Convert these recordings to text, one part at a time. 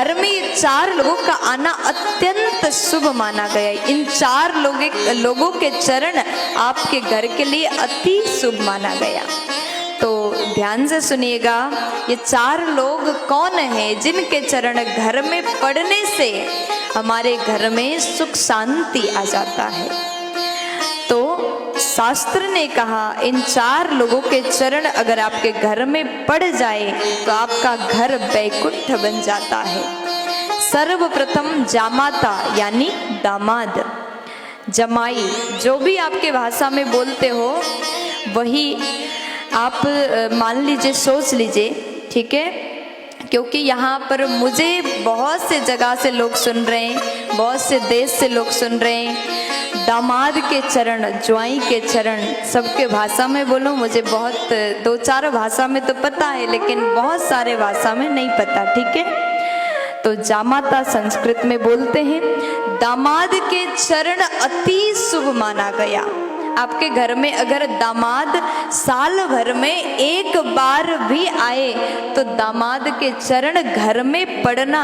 घर में ये 4 लोगों का आना अत्यंत शुभ माना गया। इन 4 लोगों के चरण आपके घर के लिए अति शुभ माना गया। तो ध्यान से सुनिएगा, ये 4 लोग कौन हैं जिनके चरण घर में पड़ने से हमारे घर में सुख शांति आ जाता है। तो शास्त्र ने कहा इन 4 लोगों के चरण अगर आपके घर में पड़ जाए तो आपका घर वैकुंठ बन जाता है। सर्वप्रथम जामाता यानी दामाद, जमाई, जो भी आपके भाषा में बोलते हो वही आप मान लीजिए, सोच लीजिए, ठीक है। क्योंकि यहाँ पर मुझे बहुत से जगह से लोग सुन रहे हैं, बहुत से देश से लोग सुन रहे हैं। दामाद के चरण, ज्वाई के चरण, सबके भाषा में बोलो, मुझे बहुत 2-4 भाषा में तो पता है लेकिन बहुत सारे भाषा में नहीं पता, ठीक है। तो जामाता संस्कृत में बोलते हैं। दामाद के चरण अति शुभ माना गया। आपके घर में अगर दामाद साल भर में 1 बार भी आए तो दामाद के चरण घर में पड़ना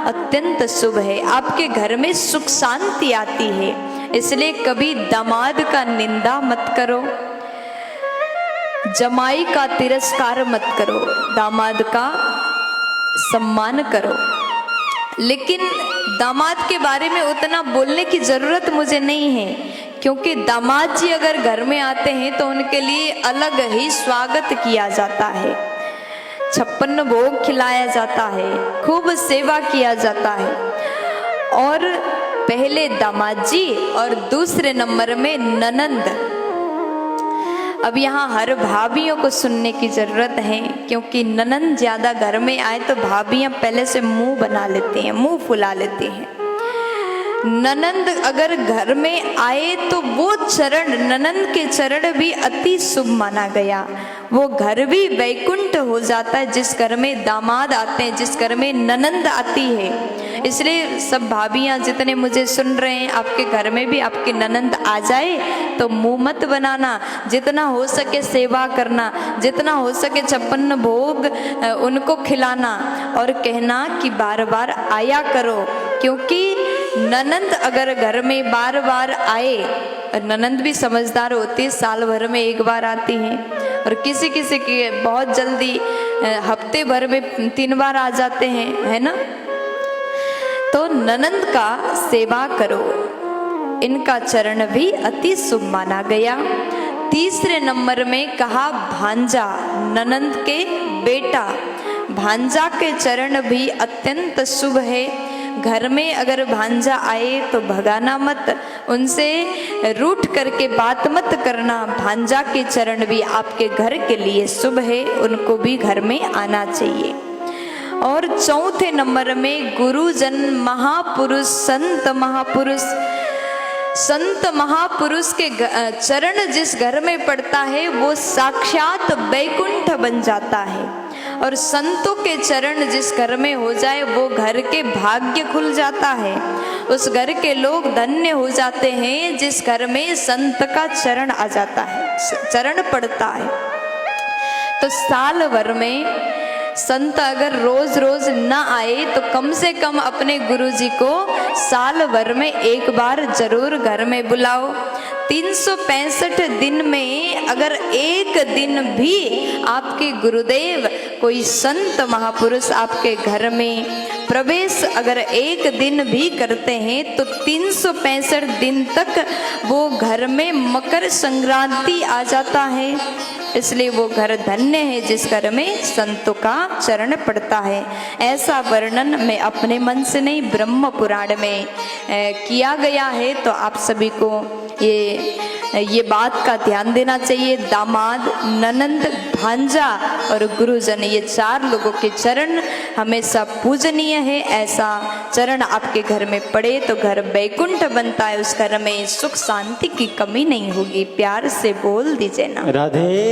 अत्यंत शुभ है। आपके घर में सुख शांति आती है। इसलिए कभी दामाद का निंदा मत करो, जमाई का तिरस्कार मत करो, दामाद का सम्मान करो। लेकिन दामाद के बारे में उतना बोलने की जरूरत मुझे नहीं है, क्योंकि दामाद जी अगर घर में आते हैं तो उनके लिए अलग ही स्वागत किया जाता है, 56 भोग खिलाया जाता है, खूब सेवा किया जाता है। और पहले दामाद जी और दूसरे नंबर में ननंद। अब यहाँ हर भाभियों को सुनने की जरूरत है, क्योंकि ननंद ज्यादा घर में आए तो भाभियां पहले से मुंह बना लेती हैं, मुंह फुला लेती हैं। ननंद अगर घर में आए तो वो चरण, ननंद के चरण भी अति शुभ माना गया। वो घर भी वैकुंठ हो जाता है जिस घर में दामाद आते हैं, जिस घर में ननंद आती है। इसलिए सब भाभियां जितने मुझे सुन रहे हैं, आपके घर में भी आपकी ननंद आ जाए तो मुंह मत बनाना, जितना हो सके सेवा करना, जितना हो सके 56 भोग उनको खिलाना और कहना कि बार बार आया करो। क्योंकि ननंद अगर घर में बार बार आए, ननंद भी समझदार होती है, साल भर में 1 बार आती हैं, और किसी किसी के बहुत जल्दी हफ्ते भर में 3 बार आ जाते हैं, है ना। तो ननंद का सेवा करो, इनका चरण भी अति शुभ माना गया। तीसरे नंबर में कहा भांजा, ननंद के बेटा, भांजा के चरण भी अत्यंत शुभ है। घर में अगर भांजा आए तो भगाना मत, उनसे रूठ करके बात मत करना। भांजा के चरण भी आपके घर के लिए शुभ है, उनको भी घर में आना चाहिए। और चौथे नंबर में गुरुजन, महापुरुष, संत महापुरुष। संत महापुरुष के चरण जिस घर में पड़ता है वो साक्षात वैकुंठ बन जाता है। और संतों के चरण जिस घर में हो जाए वो घर के भाग्य खुल जाता है, उस घर के लोग धन्य हो जाते हैं जिस घर में संत का चरण आ जाता है, चरण पड़ता है। तो साल भर में संत अगर रोज रोज न आए तो कम से कम अपने गुरुजी को साल भर में 1 बार जरूर घर में बुलाओ। 365 दिन में अगर 1 दिन भी आपके गुरुदेव कोई संत महापुरुष आपके घर में प्रवेश अगर 1 दिन भी करते हैं तो 365 दिन तक वो घर में मकर संक्रांति आ जाता है। इसलिए वो घर धन्य है जिस घर में संतों का चरण पड़ता है। ऐसा वर्णन मैं अपने मन से नहीं, ब्रह्म पुराण में किया गया है। तो आप सभी को ये बात का ध्यान देना चाहिए। दामाद, ननंद, भांजा और गुरुजन, ये 4 लोगों के चरण हमेशा पूजनीय है। ऐसा चरण आपके घर में पड़े तो घर वैकुंठ बनता है, उस घर में सुख शांति की कमी नहीं होगी। प्यार से बोल दीजिए ना, राधे।